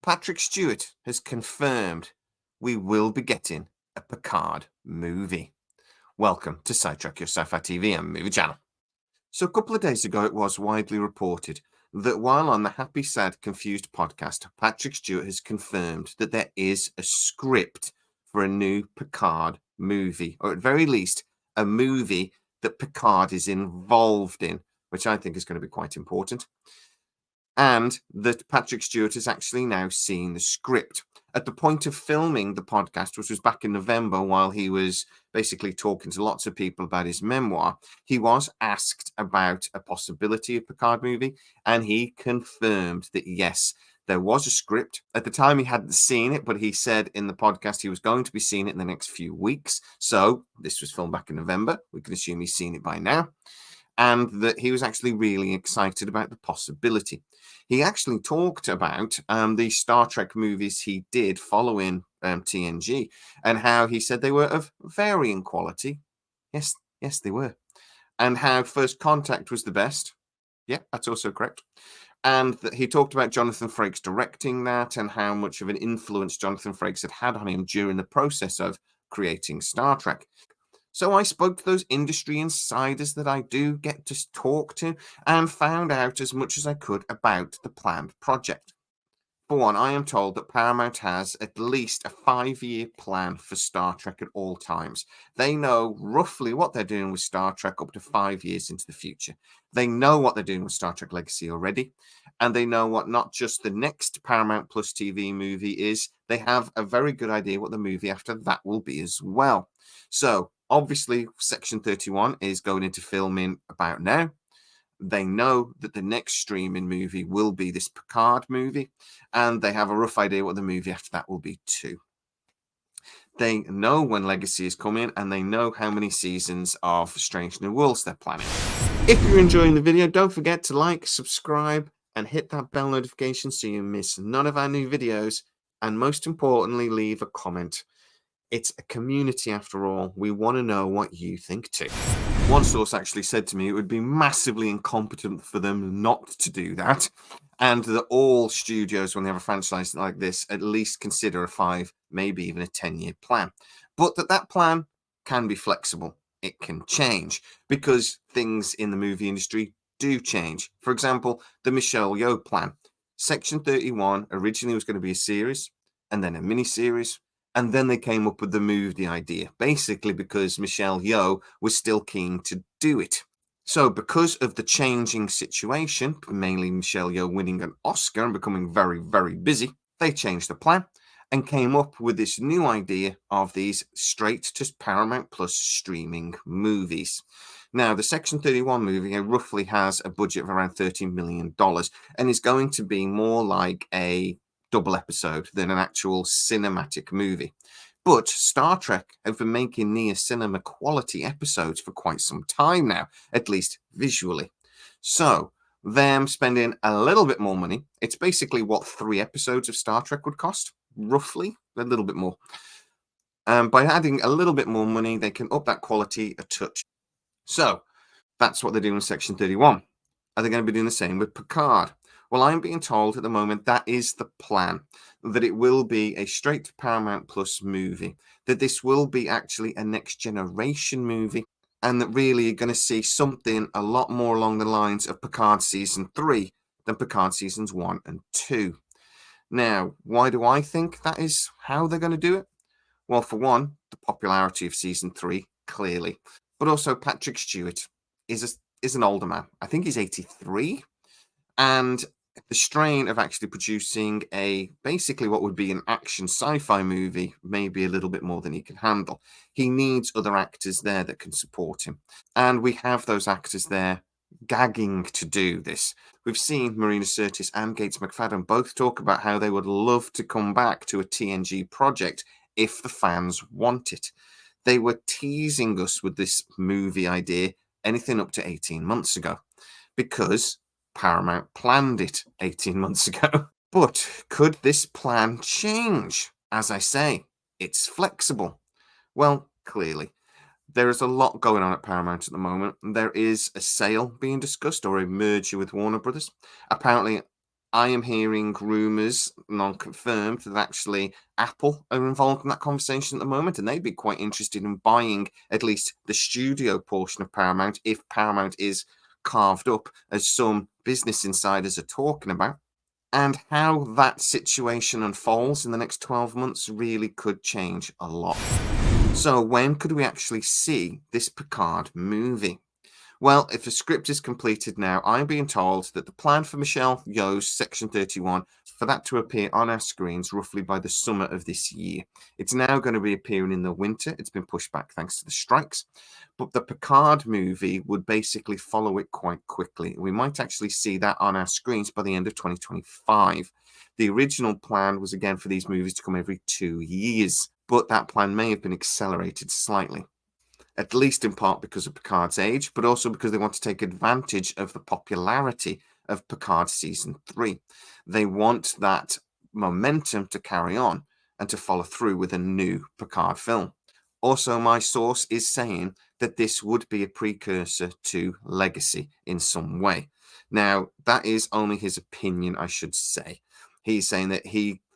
Patrick Stewart has confirmed we will be getting a Picard movie. Welcome to SciTrek, your sci-fi TV and movie channel. So a couple of days ago, it was widely reported that while on the Happy, Sad, Confused podcast, Patrick Stewart has confirmed that there is a script for a new Picard movie, or at very least, a movie that Picard is involved in, which I think is going to be quite important. And that Patrick Stewart has actually now seen the script. At the point of filming the podcast, which was back in November, while he was basically talking to lots of people about his memoir, he was asked about a possibility of Picard movie, and he confirmed that yes, there was a script. At the time, he hadn't seen it, but he said in the podcast he was going to be seeing it in the next few weeks. So this was filmed back in November. We can assume he's seen it by now. And that he was actually really excited about the possibility. He actually talked about the Star Trek movies he did following TNG, and how he said they were of varying quality. Yes, they were. And how First Contact was the best. Yeah, that's also correct. And that he talked about Jonathan Frakes directing that, and how much of an influence Jonathan Frakes had on him during the process of creating Star Trek. So I spoke to those industry insiders that I do get to talk to, and found out as much as I could about the planned project. For one, I am told that Paramount has at least a 5-year plan for Star Trek at all times. They know roughly what they're doing with Star Trek up to 5 years into the future. They know what they're doing with Star Trek Legacy already, and they know what not just the next Paramount Plus TV movie is, they have a very good idea what the movie after that will be as well. So, obviously, Section 31 is going into filming about now. They know that the next streaming movie will be this Picard movie, and they have a rough idea what the movie after that will be too. They know when Legacy is coming, and they know how many seasons of Strange New Worlds they're planning. If you're enjoying the video, don't forget to like, subscribe, and hit that bell notification so you miss none of our new videos, and most importantly, leave a comment. It's a community after all. We want to know what you think too. One source actually said to me it would be massively incompetent for them not to do that, and that all studios, when they have a franchise like this, at least consider a 5, maybe even a 10-year plan. But that plan can be flexible. It can change because things in the movie industry do change. For example, the Michelle Yeoh plan. Section 31 originally was going to be a series, and then a mini-series, and then they came up with the movie idea, basically because Michelle Yeoh was still keen to do it. So because of the changing situation, mainly Michelle Yeoh winning an Oscar and becoming very, very busy, they changed the plan and came up with this new idea of these straight to Paramount Plus streaming movies. Now, the Section 31 movie roughly has a budget of around $13 million and is going to be more like a double episode than an actual cinematic movie. But Star Trek have been making near cinema quality episodes for quite some time now, at least visually. So, them spending a little bit more money, it's basically what 3 episodes of Star Trek would cost, roughly, a little bit more. By adding a little bit more money, they can up that quality a touch. So, that's what they're doing with Section 31. Are they going to be doing the same with Picard? Well, I'm being told at the moment that is the plan, that it will be a straight to Paramount Plus movie, that this will be actually a next generation movie, and that really you're going to see something a lot more along the lines of Picard Season 3 than Picard Seasons 1 and 2. Now, why do I think that is how they're going to do it? Well, for one, the popularity of Season 3, clearly, but also Patrick Stewart is an older man. I think he's 83, and the strain of actually producing a basically what would be an action sci-fi movie, maybe a little bit more than he can handle. He needs other actors there that can support him, and we have those actors there gagging to do this. We've seen Marina Sirtis and Gates McFadden both talk about how they would love to come back to a TNG project if the fans want it. They were teasing us with this movie idea anything up to 18 months ago, because Paramount planned it 18 months ago. But could this plan change? As I say, it's flexible. Well, clearly. There is a lot going on at Paramount at the moment. There is a sale being discussed, or a merger with Warner Brothers. Apparently, I am hearing rumours, non-confirmed, that actually Apple are involved in that conversation at the moment, and they'd be quite interested in buying at least the studio portion of Paramount if Paramount is carved up, as some business insiders are talking about. And how that situation unfolds in the next 12 months really could change a lot. So, when could we actually see this Picard movie? Well, if the script is completed now, I'm being told that the plan for Michelle Yeoh's Section 31 for that to appear on our screens roughly by the summer of this year. It's now going to be appearing in the winter. It's been pushed back thanks to the strikes. But the Picard movie would basically follow it quite quickly. We might actually see that on our screens by the end of 2025. The original plan was again for these movies to come every 2 years, but that plan may have been accelerated slightly, at least in part because of Picard's age, but also because they want to take advantage of the popularity of Picard Season 3. They want that momentum to carry on and to follow through with a new Picard film. Also, my source is saying that this would be a precursor to Legacy in some way. Now, that is only his opinion, I should say. He's saying that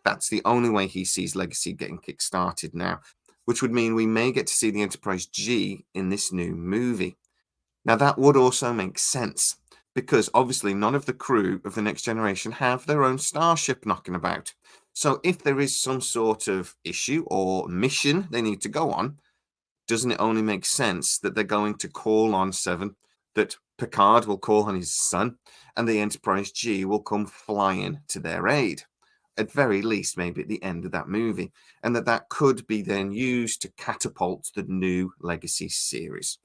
that's the only way he sees Legacy getting kick-started now, which would mean we may get to see the Enterprise G in this new movie. Now, that would also make sense, because obviously none of the crew of the Next Generation have their own starship knocking about. So if there is some sort of issue or mission they need to go on, doesn't it only make sense that they're going to call on Seven, that Picard will call on his son, and the Enterprise G will come flying to their aid? At very least, maybe at the end of that movie, and that could be then used to catapult the new Legacy series.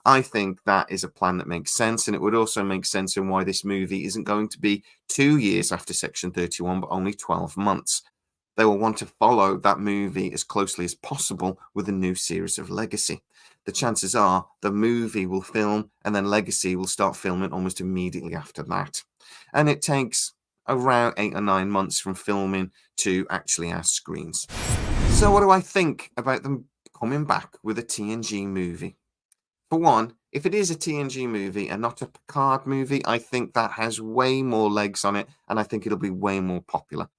I think that is a plan that makes sense, and it would also make sense in why this movie isn't going to be 2 years after Section 31, but only 12 months. They will want to follow that movie as closely as possible with a new series of Legacy. The chances are the movie will film, and then Legacy will start filming almost immediately after that. And it takes around 8 or 9 months from filming to actually our screens. So what do I think about them coming back with a TNG movie? For one, if it is a TNG movie and not a Picard movie, I think that has way more legs on it, and I think it'll be way more popular.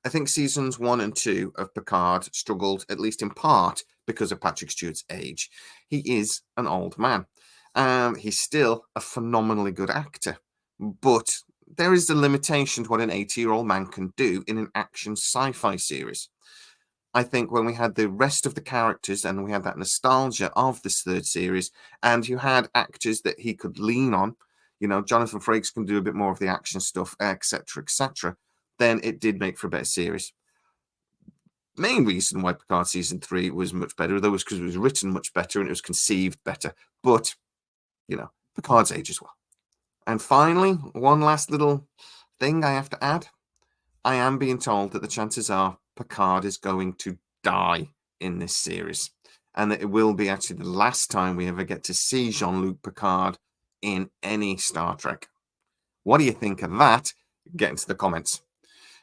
I think seasons 1 and 2 of Picard struggled, at least in part, because of Patrick Stewart's age. He is an old man. He's still a phenomenally good actor, but there is a limitation to what an 80-year-old man can do in an action sci-fi series. I think when we had the rest of the characters and we had that nostalgia of this third series, and you had actors that he could lean on, Jonathan Frakes can do a bit more of the action stuff, etc., then it did make for a better series. Main reason why Picard Season 3 was much better, though, was because it was written much better and it was conceived better. But, Picard's age as well. And finally, one last little thing I have to add. I am being told that the chances are Picard is going to die in this series, and that it will be actually the last time we ever get to see Jean-Luc Picard in any Star Trek. What do you think of that? Get into the comments.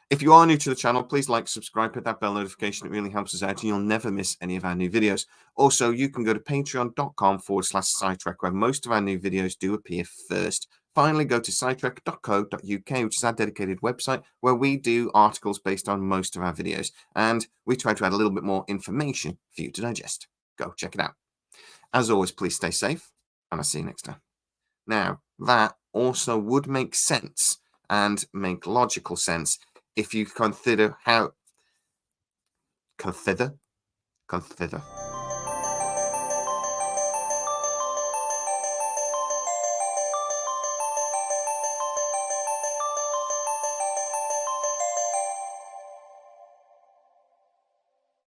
If you are new to the channel, please like, subscribe, hit that bell notification. It really helps us out and you'll never miss any of our new videos. Also, you can go to patreon.com/SciTrek, where most of our new videos do appear first. Finally, go to scitrek.co.uk, which is our dedicated website where we do articles based on most of our videos. And we try to add a little bit more information for you to digest. Go check it out. As always, please stay safe, and I'll see you next time. Now, that also would make sense and make logical sense if you consider how... Consider?